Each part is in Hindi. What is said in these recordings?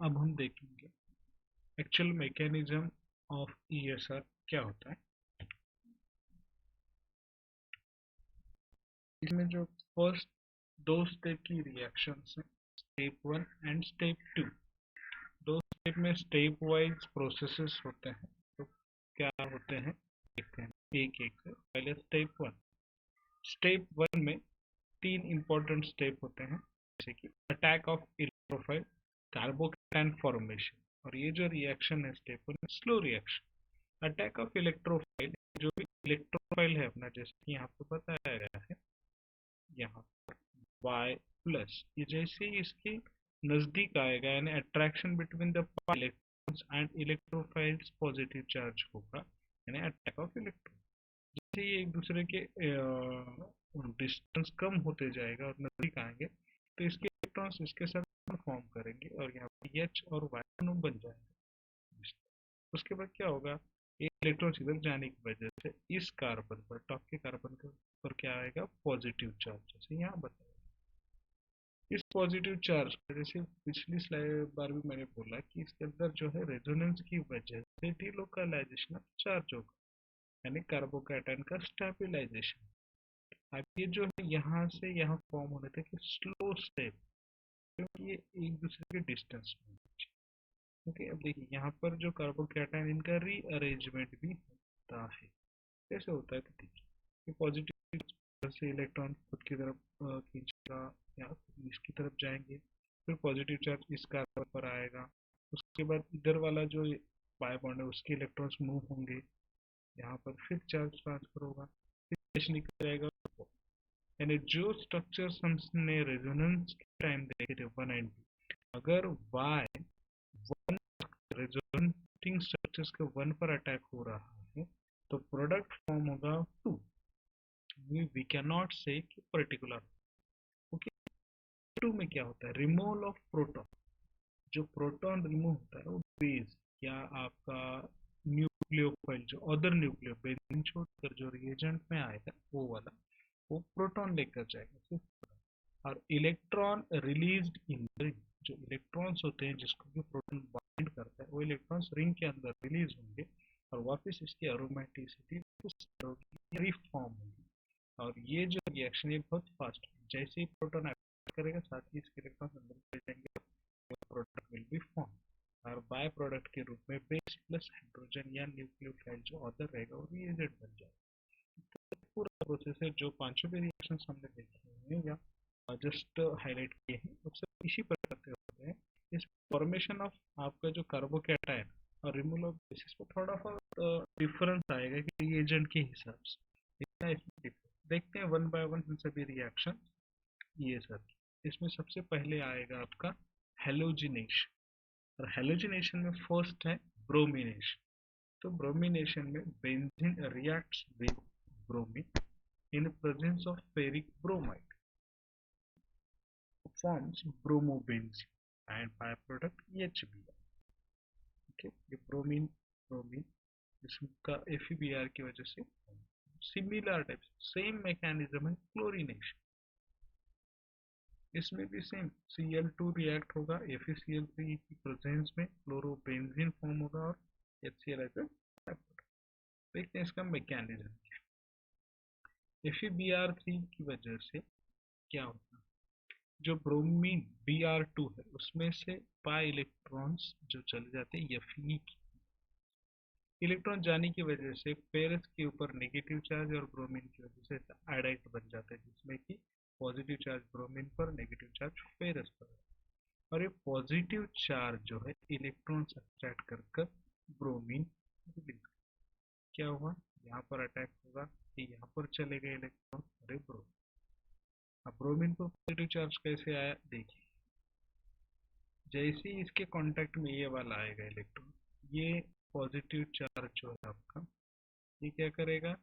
अब हम देखेंगे एक्चुअल मैकेनिज्म ऑफ ईएसआर क्या होता है। इसमें जो फर्स्ट दो स्टेप की रिएक्शंस हैं, स्टेप 1 एंड स्टेप 2। दो स्टेप में स्टेप वाइज प्रोसेसेस होते हैं। तो क्या होते हैं देखते हैं एक एक से। पहले स्टेप 1। स्टेप 1 में तीन इंपॉर्टेंट स्टेप होते हैं, जैसे कि attack of electrophile, carbocation formation, और ये जो रिएक्शन है step 1 slow reaction. Attack of electrophile, जो भी इलेक्ट्रोफाइल है अपना, जैसे कि यहाँ पे बताया गया है, यहाँ पर Y प्लस, ये जैसे ही इसके नजदीक आएगा यानी attraction between the electrons and electrophiles positive charge होगा, यानी अटैक ऑफ इलेक्ट्रॉन। जैसे ये एक दूसरे के डिस्टेंस कम होते जाएगा और नजदीक आएंगे, तो इसके इलेक्ट्रॉन्स इसके साथ फॉर्म करेंगे और यहाँ पर H और Y दोनों बन जाएंगे। उसके बाद क्या होगा, ये इलेक्ट्रॉन इधर जाने की वजह से इस कार्बन पर, टॉप के कार्बन पर क्या आएगा, पॉजिटिव चार्ज, जैसे यहाँ बताया। इस पॉजिटिव चार्ज, जैसे पिछली स्लाइड बार भी मैंने बोला कि इसके अंदर जो है रेजोनेंस की वजह से डिलोकलाइजेशन ऑफ चार्ज होगा, यानी कार्बोकैटायन का स्टेबिलाईजेशन। अब ये जो है यहाँ से यहाँ फॉर्म होने तक स्लो स्टेप, क्योंकि ये एक दूसरे के डिस्टेंस में। ओके, अब देखिए यहाँ पर जो कार्बोकैटायन इनका रीअरेंजमेंट भी होता है। कैसे होता है, तो देखिए ये पॉजिटिव से इलेक्ट्रॉन खुद की तरफ खींचेगा या इसकी तरफ जाएंगे, फिर पॉजिटिव चार्ज इस कार्बन पर आएगा। उसके बाद इधर वाला जो बाय बॉन्ड है उसके इलेक्ट्रॉन्स मूव होंगे, यहाँ पर फिर चार्ज ट्रांसफर होगा, फिर निकल जाएगा। यानी जो स्ट्रक्चर्स हमने रेजोनेंस के टाइम देखे थे 1 एंड 2, अगर y 1 रेजोनेटिंग स्ट्रक्चर्स के 1 पर अटैक हो रहा है तो प्रोडक्ट फॉर्म होगा 2। वी कैन नॉट से पर्टिकुलर। ओके, 2 में क्या होता है, रिमूवल ऑफ प्रोटॉन। जो प्रोटॉन रिमूव होता है वो बेस या आपका न्यूक्लियोफाइल, जो अदर न्यूक्लियो बेंजीन छोड़कर जो रिएजेंट में आएगा वो वाला, वो प्रोटॉन लेकर जाएगा सिर्फ। और इलेक्ट्रॉन रिलीज्ड इन रिंग, जो इलेक्ट्रॉन्स होते हैं जिसको भी प्रोटॉन बाइंड करता है, वो इलेक्ट्रॉन्स रिंग के अंदर रिलीज होंगे और वापस इसकी एरोमेटिसिटी रिफॉर्म होगी। और ये जो रिएक्शन है बहुत फास्ट है, जैसे ही प्रोटॉन अटैक करेगा साथ ही इसके इलेक्ट्रॉन्स अंदर चले जाएंगे, प्रोडक्ट विल बी फॉर्म। और बाय प्रोडक्ट के रूप में बेस प्लस हाइड्रोजन या न्यूक्लियोफाइल जो अदर रहेगा वो रिएजेंट बन जाएगा। पूरा प्रोसेस है, जो पांचों भी रिएक्शंस हमने देखे हैं या जस्ट हाईलाइट किए हैं, वो सब इसी प्रकार से होते हैं। इस फॉर्मेशन ऑफ आपका जो कार्बोकैटायन और रिमूवल ऑफ बेसिस पर थोड़ा सा डिफरेंस आएगा कि रिएजेंट के हिसाब से, इतना इसमें difference। देखते हैं वन बाय वन इन सभी रिएक्शन। ये सर, इसमें सबसे पहले आएगा आपका हेलोजिनेशन, और हेलोजिनेशन में फर्स्ट है ब्रोमिनेशन। तो ब्रोमिनेशन में benzene reacts with bromine in presence of ferric bromide, forms bromobenzene and byproduct HBr। Okay, ये ब्रोमीन ब्रोमीन इसका FeBr की वजह से सिमिलर टाइप सेम मैकेनिज्म है क्लोरीनेशन। इसमें भी सेम Cl2 रिएक्ट होगा FeCl3 की प्रेजेंस में, क्लोरोबेंजीन फॉर्म होगा और HCl एज ए। देखते हैं इसका मैकेनिज्म। FeBr3 की वजह से क्या होता है, जो ब्रोमीन Br2 है उसमें से पाई इलेक्ट्रॉन्स जो चले जाते हैं Fe की, इलेक्ट्रॉन जाने की वजह से फेरस के ऊपर नेगेटिव चार्ज और ब्रोमीन की वजह से एडाइट बन जाता है, जिसमें कि पॉजिटिव चार्ज ब्रोमीन पर, नेगेटिव चार्ज फेरस पर। और ये पॉजिटिव चार्ज जो है इलेक्ट्रॉन्स अट्रैक्ट कर कर ब्रोमीन रिलीज, क्या हुआ, यहाँ पर अटैक होगा कि यहाँ पर चले गए इलेक्ट्रॉन, अरे ब्रोमीन। अब ब्रोमीन पर पॉजिटिव चार्ज कैसे आया देखिए, जैसे ही इसके कांटेक्ट में ये वाला आएगा इलेक्ट्रॉन, ये पॉजिटिव चार्ज जो है आपका, ये क्या करेगा,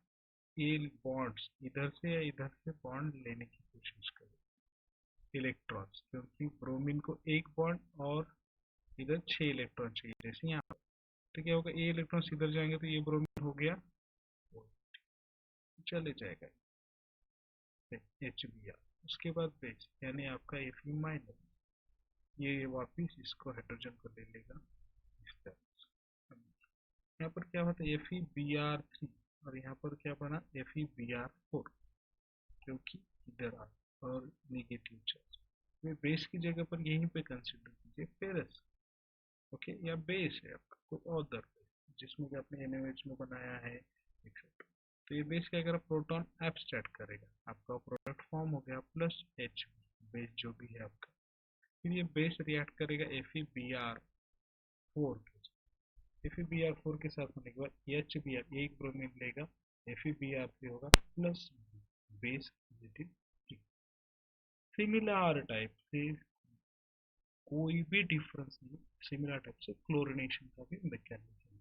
ये बॉन्ड्स इधर से या इधर से बॉन्ड लेने की कोशिश करेगा इलेक्ट्रॉन्स, क्योंकि ब्रोमीन को एक बॉन्ड और इधर 6 इलेक्ट्रॉन चाहिए जैसे यहाँ। तो क्या होगा, ये इलेक्ट्रॉन्स इधर जाएंगे तो ये ब्रोमीन हो गया, चले जाएगा HBr। उसके बाद बेस यानी आपका Fe माइनस, ये वापिस इसको हाइड्रोजन को ले लेगा इस तरह से। यहाँ पर क्या होता है Fe Br3 और यहाँ पर क्या बना Fe Br4 क्योंकि इधर आ और नेगेटिव चार्ज। ये बेस की जगह पर यहीं पे कंसिडर कीजिए फेरस, ओके, या बेस है आपका कोई अदर जिसमें कि आपने NaOH में बनाया है एक्सेट्रा। तो ये बेस क्या करेगा, प्रोटॉन एब्स्ट्रैक्ट करेगा, आपका प्रोडक्ट फॉर्म हो गया प्लस H बेस जो भी है आपका। फिर ये बेस रिएक्ट करेगा Fe Br4 Fe Br4 के साथ होने के बाद HBr एक ब्रोमीन लेगा, Fe Br3 होगा plus base positive. Similar type से कोई भी डिफरेंस नहीं, सिमिलर टाइप से क्लोरिनेशन का भी मैकेनिज्म,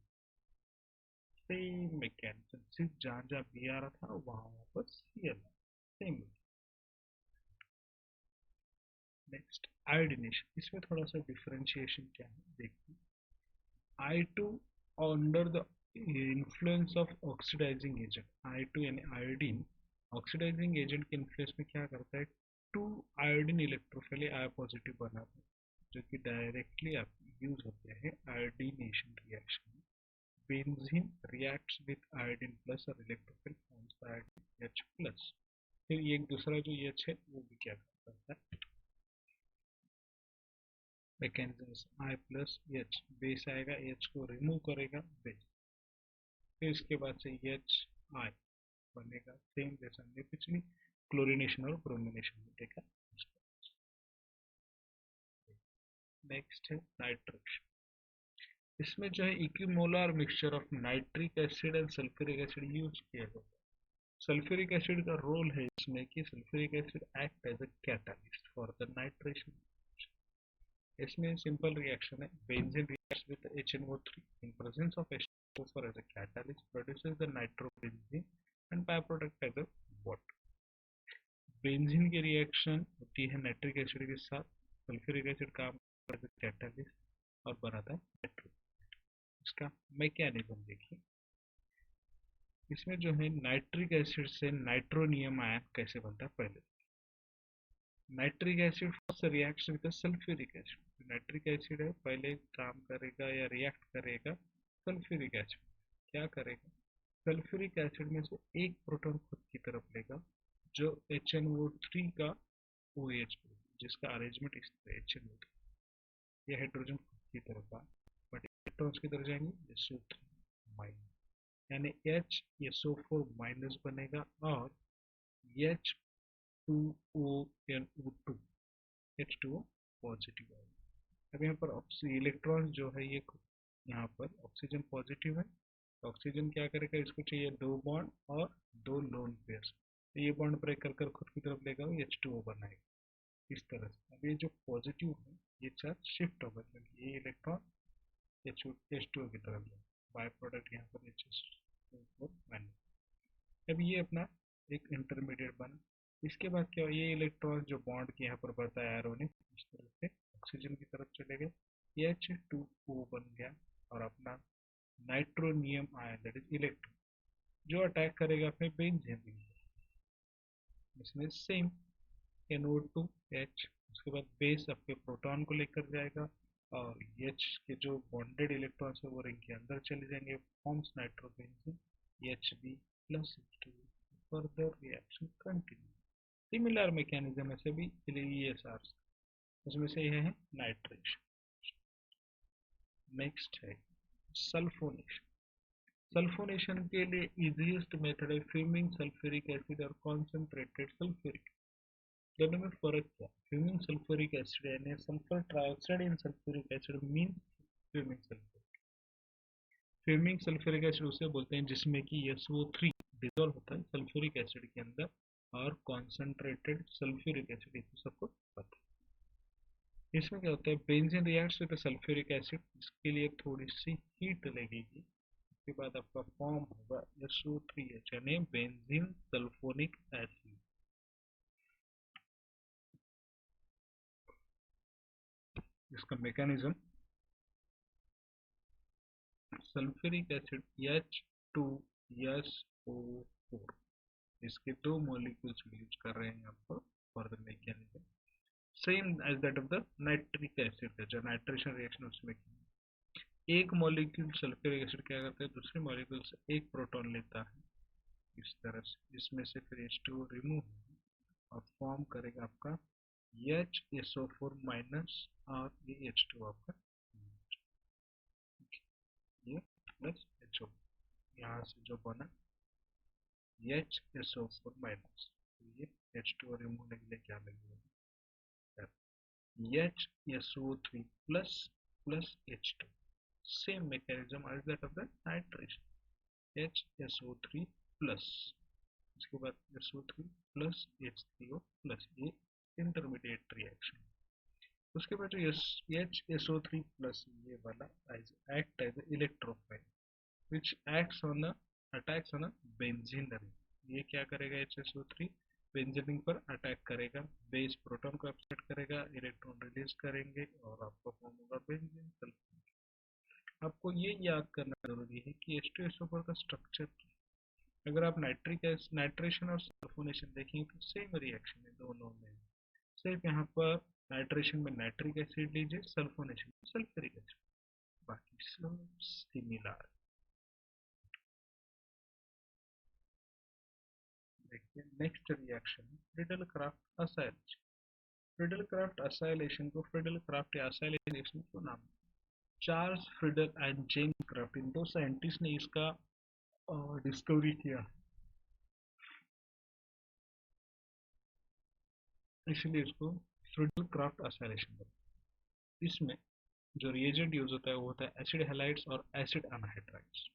सेम मैकेनिज्म, सिर्फ जहाँ जहाँ बी आ रहा था वहाँ पर Cl सेम। नेक्स्ट आयोडीनेशन, इसमें थोड़ा सा डिफरेंशिएशन क्या है देखिए। I2 under the influence of oxidising agent, I2 यानी आयोडीन ऑक्सीडाइजिंग एजेंट के इन्फ्लुएंस में क्या करता है, 2 आयोडीन इलेक्ट्रोफिलिक I पॉजिटिव बनाता है जो कि डायरेक्टली यूज होते हैं आयोडीनेशन रिएक्शन में। Benzene reacts with iodine plus और electrophile forms iodine H plus. फिर एक दूसरा जो H है वो भी क्या करता है, mechanism I plus H, base आएगा H को रिमूव करेगा बेस, फिर इसके बाद से HI बनेगा सेम जैसा हमने पिछली क्लोरिनेशन और ब्रोमिनेशन में देखा। नेक्स्ट है नाइट्रेशन, इसमें जो है equimolar mixture of nitric acid and sulphuric acid use किया जाता है। सल्फ्यूरिक एसिड का रोल है इसमें कि sulphuric acid act as a catalyst for the nitration. इसमें सिंपल रिएक्शन है, benzene reacts with HNO3 in presence of H2O4 as a catalyst produces the nitrobenzene and byproduct as a water। Benzene की रिएक्शन होती है नाइट्रिक एसिड के साथ, सल्फ्यूरिक एसिड काम करता है कैटलिस्ट और बनाता है नाइट्रो। इसका मैकेनिज्म देखिए, इसमें जो है नाइट्रिक एसिड से नाइट्रोनियम आयन कैसे बनता है। पहले nitric acid first reacts with sulphuric acid, nitric acid है पहले काम करेगा या रिएक्ट करेगा सल्फ्यूरिक एसिड। क्या करेगा, सल्फ्यूरिक एसिड में से एक प्रोटॉन खुद की तरफ लेगा जो HNO3 का OH जिसका अरेंजमेंट इस तरह HNO3, ये हाइड्रोजन खुद की तरफ आ बट इलेक्ट्रॉन्स किधर जाएंगे SO3 माइनस, यानी HSO4 माइनस बनेगा और H2ONO2 H2O पॉजिटिव आएगा। अब यहाँ पर इलेक्ट्रॉन जो है ये यहाँ पर ऑक्सीजन पॉजिटिव है, ऑक्सीजन क्या करेगा, इसको चाहिए 2 बॉन्ड और 2 लोन पेयर्स, तो ये बॉन्ड ब्रेक कर खुद की तरफ लेगा H2O बनाएगा इस तरह से। अब ये जो पॉजिटिव है ये चार्ज शिफ्ट होगा क्योंकि ये इलेक्ट्रॉन H2O की तरफ जाए, बाय प्रोडक्ट यहाँ पर H2O माइनस। अब ये अपना एक इंटरमीडिएट बना, इसके बाद क्या, ये इलेक्ट्रॉन जो बॉन्ड के यहाँ पर बढ़ता है आयरोनिक इस तरह से ऑक्सीजन की तरफ चले गए, H2O बन गया और अपना nitronium ion that is electron जो अटैक करेगा अपने बेंजीन, इसमें सेम NO2H, उसके बाद बेस आपके प्रोटॉन को लेकर जाएगा और H के जो बॉन्डेड इलेक्ट्रॉन्स है वो रिंग के अंदर चले जाएंगे, forms nitrobenzene HB plus H2, further reaction continue. Similar mechanism है सभी ESRs, उसमें से यह है नाइट्रेशन। नेक्स्ट है सल्फोनेशन, सल्फोनेशन के लिए इजीएस्ट मेथड है फ्यूमिंग सल्फ्यूरिक एसिड और कॉन्सेंट्रेटेड सल्फ्यूरिक। दोनों में फर्क क्या, फ्यूमिंग सल्फ्यूरिक एसिड यानी sulphur trioxide in sulphuric acid mean fuming sulphuric. Fuming sulphuric acid उसे बोलते हैं जिसमें कि SO3 डिसॉल्व होता है सल्फ्यूरिक एसिड के अंदर और कॉन्सेंट्रेटेड सल्फ्यूरिक एसिड, इसको सबको पता है। इसमें क्या होता है, benzene reacts with sulphuric acid, इसके लिए थोड़ी सी हीट लगेगी, उसके बाद आपका फॉर्म होगा SO3H यानी बेंजीन सल्फोनिक एसिड। इसका मैकेनिज्म, सल्फ्यूरिक एसिड H2SO4, इसके 2 मॉलिक्यूल्स यूज कर रहे हैं यहाँ पर for the mechanism. Same as that of the nitric acid का जो नाइट्रेशन रिएक्शन उसमें एक मॉलिक्यूल सल्फ्यूरिक एसिड क्या करता है, दूसरे मॉलिक्यूल से एक प्रोटॉन लेता है इस तरह से, जिसमें से फिर H2O रिमूव और फॉर्म करेगा आपका HSO4 माइनस और ये H2O आपका ये प्लस HO, यहाँ से जो बना HSO4 माइनस, ये H2O रिमूव होने के लिए क्या लगेगा HSO3 plus plus H2, same mechanism as that of the nitration, HSO3 plus, इसके बाद SO3 प्लस H3O प्लस, ये इंटरमीडिएट रिएक्शन। उसके बाद जो HSO3 प्लस ये वाला act as electrophile which acts on a attacks on a benzene ring, ये क्या करेगा HSO3 बेंजीन पर अटैक करेगा, बेस प्रोटॉन को अपसेट करेगा, इलेक्ट्रॉन रिलीज करेंगे और आपका फॉर्म होगा बेंजीन सल्फर। आपको ये याद करना जरूरी है कि H2SO4 का स्ट्रक्चर, अगर आप नाइट्रेशन और सल्फोनेशन देखेंगे तो सेम रिएक्शन है दोनों में, सिर्फ यहाँ पर नाइट्रेशन में नाइट्रिक एसिड लीजिए, सल्फोनेशन में सल्फ्यूरिक एसिड, बाकी सब सिमिलर। देखिए next reaction Friedel Crafts acylation. Friedel Crafts acylation को फ्रीडल क्राफ्ट या असाइलेशन क्यों नाम, Charles Friedel and James Crafts, इन दो साइंटिस्ट ने इसका डिस्कवरी किया, इसलिए इसको फ्रीडल क्राफ्ट असाइलेशन बोलते हैं। इसमें जो रिएजेंट यूज होता है वो होता है एसिड हैलाइड्स और एसिड अनहाइड्राइड्स।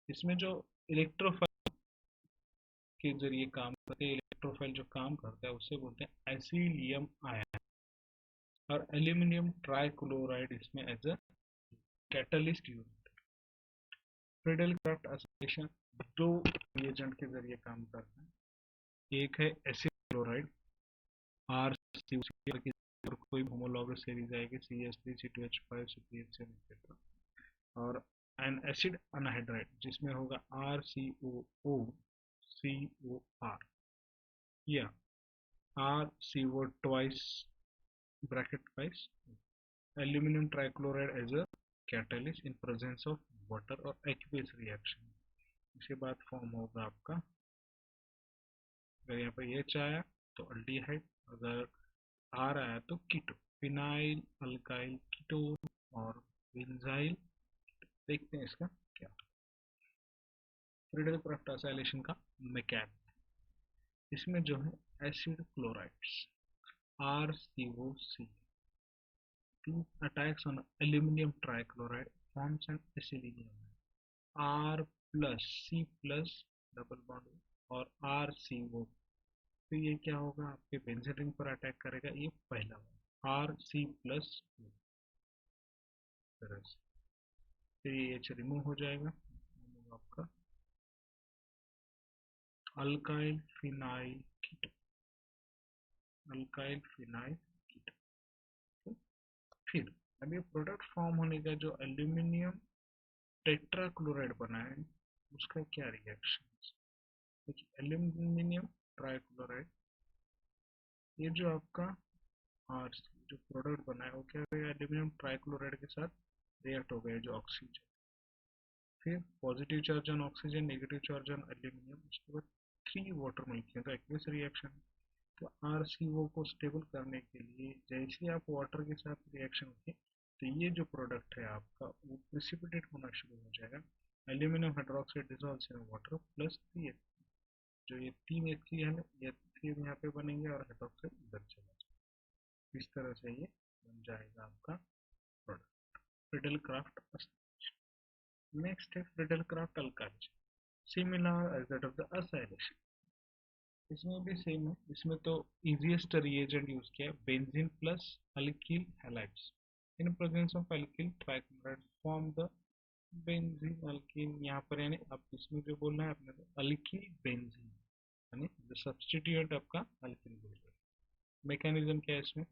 इसमें जो इलेक्ट्रोफाइल के जरिए काम करते हैं, इलेक्ट्रोफाइल जो काम करता है उसे बोलते हैं एसिलियम आयन, और एल्यूमिनियम ट्राइक्लोराइड इसमें एज अ कैटलिस्ट यूज होता है। फ्रीडल क्राफ्ट असाइलेशन दो रिएजेंट के जरिए काम करता है, एक है एसिड क्लोराइड आर सी, और कोई होमोलॉगस सीरीज आएगी CH3 C2H5 C3H7 और एन एसिड अनहाइड्राइड जिसमें होगा RCOO या RCO twice bracket twice aluminium trichloride as a catalyst in presence of water और एक्वेस रिएक्शन। इसके बाद फॉर्म होगा आपका, अगर यहाँ पर H आया तो अल्डिहाइड, अगर R आया तो कीटो, फिनाइल अल्काइल कीटोन और बेंजाइल। देखते हैं इसका क्या फ्रीडल क्राफ्ट असाइलेशन का मैकेनिज्म। इसमें जो है acid chlorides RCOC attacks on aluminum trichloride forms an acyclium R plus C plus double bond और RCO, तो ये क्या होगा आपके बेंजीन रिंग पर अटैक करेगा, ये पहला RC प्लस तरह से, फिर ये H रिमूव हो जाएगा, आपका अल्काइल फिनाइल कीटो, अल्काइल फिनाइल कीटो। तो फिर अब ये प्रोडक्ट फॉर्म होने का जो एल्यूमिनियम टेट्राक्लोराइड बना है उसका क्या रिएक्शन, एल्यूमिनियम ट्राइक्लोराइड, ये जो आपका आर जो प्रोडक्ट बना है वो क्या होगा, एल्यूमिनियम ट्राइक्लोराइड के साथ रिएक्ट हो गया जो ऑक्सीजन, फिर positive charge on oxygen negative charge on aluminium, उसके बाद 3 वाटर मॉलिक्यूल का एक्वियस रिएक्शन। तो RCO को स्टेबल करने के लिए जैसे आप वाटर के साथ रिएक्शन होती है तो ये जो प्रोडक्ट है आपका वो प्रिसिपिटेट होना शुरू हो जाएगा, aluminium hydroxide dissolves in water plus 3 जो ये 3 HCl ये फिर यहाँ पे बनेंगे और हाइड्रोक्साइड इधर चला जाएगा, इस तरह से ये बन जाएगा आपका प्रोडक्ट फ्रीडल क्राफ्ट। नेक्स्ट है Friedel Craft alkyl, similar as that of the acylation. इसमें भी सेम है, इसमें तो इजीएस्ट रिएजेंट यूज किया है benzene plus alkyl halides in presence of alkyl trichloride form the benzene alkyl, यहाँ पर यानी आप इसमें जो बोलना है अपने को अल्किल बेंजीन यानी जो सब्स्टिट्यूएंट आपका अल्किल बोल रहे हैं। मैकेनिज्म क्या है इसमें,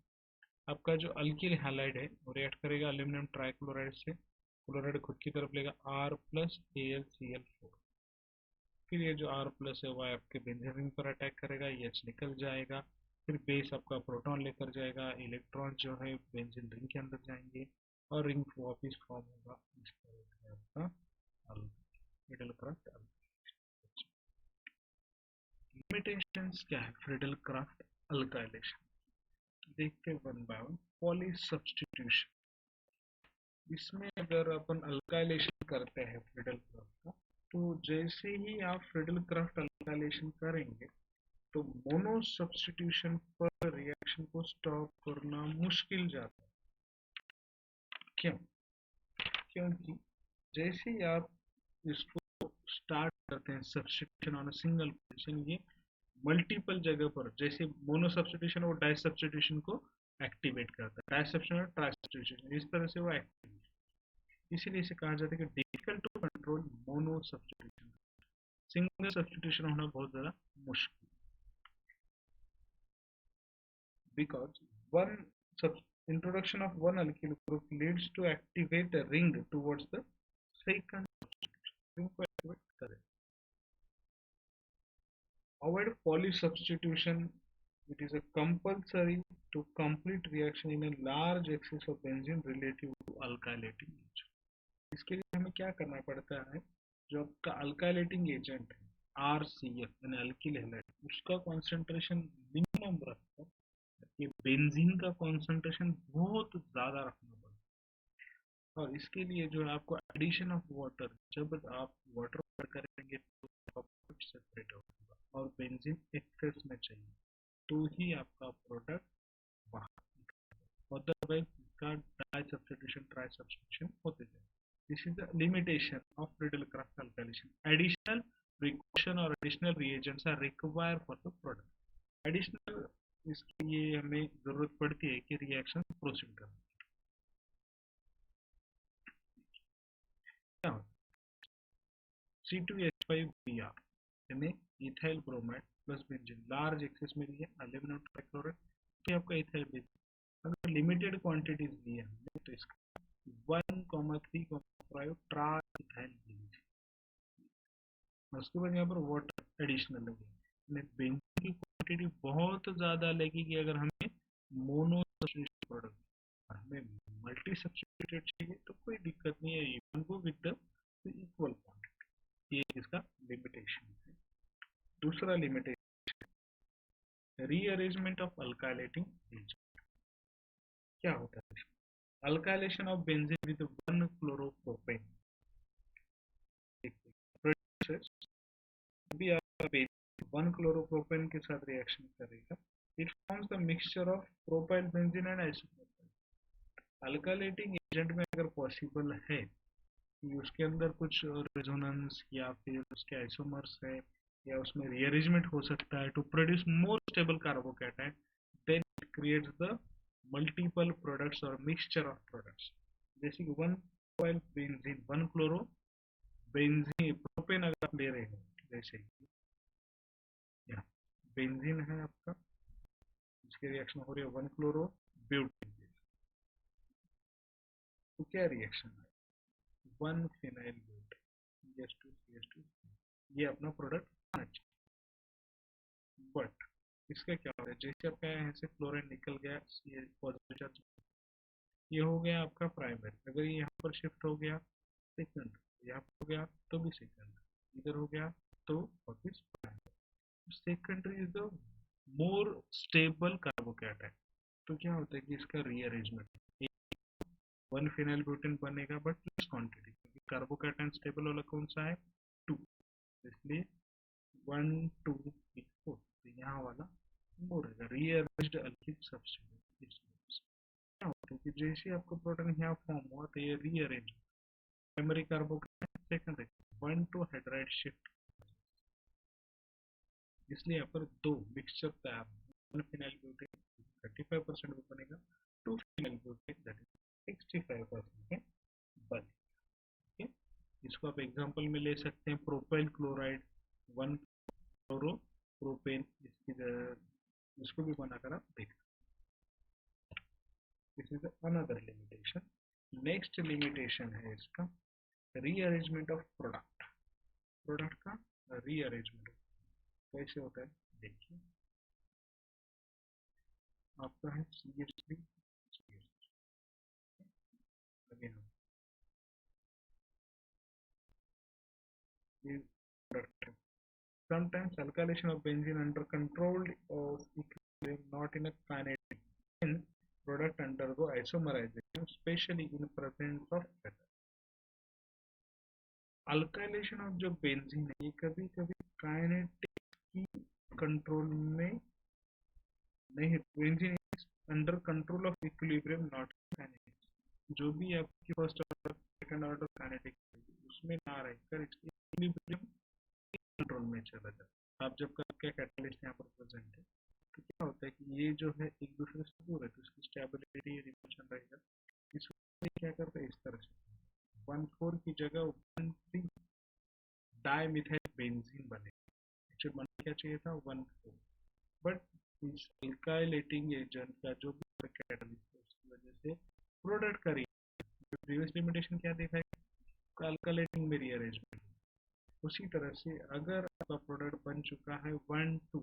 आपका जो अल्किल हैलाइड है वो रिएक्ट करेगा एल्यूमिनियम ट्राइक्लोराइड से, क्लोराइड खुद की तरफ लेगा R प्लस AlCl4, फिर ये जो R प्लस है वो आपके बेंजीन रिंग पर अटैक करेगा, ये H निकल जाएगा, फिर बेस आपका प्रोटॉन लेकर जाएगा, इलेक्ट्रॉन जो है बेंजीन रिंग के अंदर जाएंगे और रिंग वापिस फॉर्म होगा। इस तरह से आपका फ्रीडल क्राफ्ट। लिमिटेशंस क्या है फ्रीडल क्राफ्ट अल्काइलेशन, देखते हैं one by one. Poly substitution, इसमें अगर अपन अल्काइलेशन करते हैं फ्रीडल क्राफ्ट का, तो जैसे ही आप फ्रीडल क्राफ्ट अल्काइलेशन करेंगे तो मोनो सब्स्टिट्यूशन पर रिएक्शन को स्टॉप करना मुश्किल जाता है। क्यों? क्योंकि जैसे ही आप इसको स्टार्ट करते हैं substitution on a single position, ये मल्टीपल जगह पर, जैसे मोनो सब्स्टिट्यूशन वो डाई सब्स्टिट्यूशन को एक्टिवेट करता है, डाई सब्स्टिट्यूशन और ट्राई सब्स्टिट्यूशन, इस तरह से वो एक्टिवेट, इसीलिए इसे कहा जाता है कि difficult to control mono substitution, single substitution होना बहुत ज्यादा मुश्किल, because one introduction of one alkyl group leads to activate a ring towards the second ring को activate करें। Avoid polysubstitution, it is a compulsory to complete reaction in a large excess of benzene relative to alkylating agent। इसके लिए हमें क्या करना पड़ता है, जो आपका अल्काइलेटिंग एजेंट है RCF यानी अल्किल हैलाइड, उसका कॉन्सेंट्रेशन मिनिमम रखकर ये बेंजीन का कॉन्सेंट्रेशन बहुत ज्यादा रखना पड़ता है। और इसके लिए जो है आपको एडिशन ऑफ वाटर, जब आप वाटर ऐड करेंगे तो सेपरेट होगा और बेंजीन एक्सेस में चाहिए तो ही आपका प्रोडक्ट बाहर, अदरवाइज इसका डाई सब्स्टिट्यूशन ट्राई सब्स्टिट्यूशन होते जाए। This is the limitation of Friedel Crafts alkylation. Additional precaution और additional reagents are required for the product. Additional इसके लिए हमें जरूरत पड़ती है कि रिएक्शन प्रोसीड करना। क्या होता है C2H5Br यानी ethyl bromide plus benzene large access में लिए एल्यूमिनियम ट्राइक्लोराइड, ये आपका इथाइल बेंजीन। अगर लिमिटेड क्वांटिटीज लिए हमने तो इसका 1,3,5 ट्राई इथाइल बेंजीन, उसके बाद यहाँ पर वाटर एडिशनल लगेगा, बेंजीन की क्वांटिटी बहुत ज्यादा लगेगी अगर हमें मोनो सब्स्टिट्यूशन प्रोडक्ट, हमें मल्टी सब्स्टिट्यूटेड चाहिए तो कोई दिक्कत नहीं है, you can go with the equal quantity. ये इसका लिमिटेशन है। दूसरा limitation, rearrangement of alkylating agent. क्या होता है? Alkylation of benzene with 1-chloropropan, भी आप 1-chloropropan के साथ रिएक्शन करेगा, it forms the mixture of propyl benzene and isopropyl. Alkylating agent में अगर पॉसिबल है कि उसके अंदर कुछ रेजोनेंस या फिर उसके आइसोमर्स है या उसमें रीअरेंजमेंट हो सकता है to produce more stable carbocation, then it creates the multiple products और मिक्सचर ऑफ प्रोडक्ट्स। जैसे कि 1-chloro benzene 1-chloro benzene propane अगर आप ले रहे हो, जैसे बेंजीन है आपका, इसकी रिएक्शन हो रही है 1-chloro ब्यूटेन, तो क्या रिएक्शन है 1-phenyl ब्यूटेन CH2CH2, ये अपना प्रोडक्ट आना चाहिए। बट इसका क्या हो रहा है, जैसे आपका यहाँ से क्लोरीन निकल गया, ये पॉजिटिव चार्ज, ये हो गया आपका प्राइमरी, अगर ये यहाँ पर शिफ्ट हो गया सेकंड, यहाँ पर हो गया तो भी सेकंड, इधर हो गया तो वापिस primary. Secondary is the more stable carbocation, तो क्या होता है कि इसका रीअरेंजमेंट 1-phenyl ब्यूटेन बनेगा बट लेस क्वांटिटी, क्योंकि कार्बोकैटायन स्टेबल वाला कौन सा है 2, इसलिए 1 2 3 4, तो यहाँ वाला मोर रहेगा रीअरेंज्ड अल्किल सब्स्टिट्यूट। क्या होता है कि जैसे आपका प्रोटॉन यहाँ फॉर्म हुआ तो ये rearrange, primary carbocation secondary 1-2 hydride shift, इसलिए यहाँ पर दो मिक्सचर तैयार, 1-phenyl ब्यूटेन 35% में बनेगा, 2-phenyl ब्यूटेन दैट इज 65% में बनेगा। इसको आप एग्जांपल में ले सकते हैं प्रोपाइल क्लोराइड 1-chloropropan, इसको भी बनाकर आप देख सकते। This is another limitation. Next limitation है इसका रीअरेंजमेंट ऑफ प्रोडक्ट। प्रोडक्ट का रीअरेंजमेंट कैसे होता है देखिए। आपका है CH3 अगेन ये प्रोडक्ट है. Sometimes alkylation of benzene under control of equilibrium not in a kinetic. Hence, product undergo isomerization, especially in presence of ether. Alkylation of जो बेंजीन है ये कभी कभी काइनेटिक की कंट्रोल में नहीं. Benzene under control of equilibrium not kinetic. जो भी आपकी first order second order kinetic उसमें ना रहकर इक्विलिब्रियम कंट्रोल में चला जाता है. आप जब क्या कैटलिस्ट यहाँ पर प्रेजेंट है तो क्या होता है कि ये जो है एक दूसरे से दूर है तो इसकी स्टेबिलिटी रिलेशन रहेगा. इसको क्या करते हैं इस तरह से 1,4 की जगह 1,3 डाई मिथाइल बेंजीन बने. एक्चुअली बनना क्या चाहिए था 1,4. बट इस एल्काइलेटिंग एजेंट का जो भी कैटलिस्ट है उसकी वजह से प्रोडक्ट का प्रीवियस लिमिटेशन क्या देखा है अल्काइलेटिंग में रीअरेंजमेंट. उसी तरह से अगर आपका प्रोडक्ट बन चुका है 1,2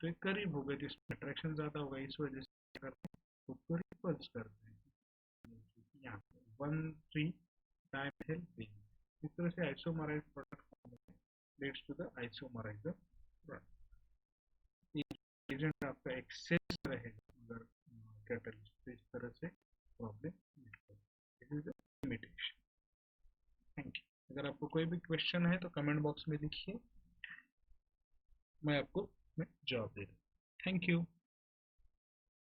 तो एक करीब होगा जिसमें अट्रैक्शन ज़्यादा होगा. इस वजह से करते हैं उसको रिपल्स करते हैं. यहाँ पे 1,3 डाइमिथाइल बेंजीन. इस तरह से isomerize product leads to the isomerizer product. Agent आपका एक्सेस रहेगा अगर कैटलिस्ट तो इस तरह से problem. This is the limitation. Thank you. अगर आपको कोई भी क्वेश्चन है तो कमेंट बॉक्स में लिखिए, मैं आपको जवाब दे दूँ. Thank you.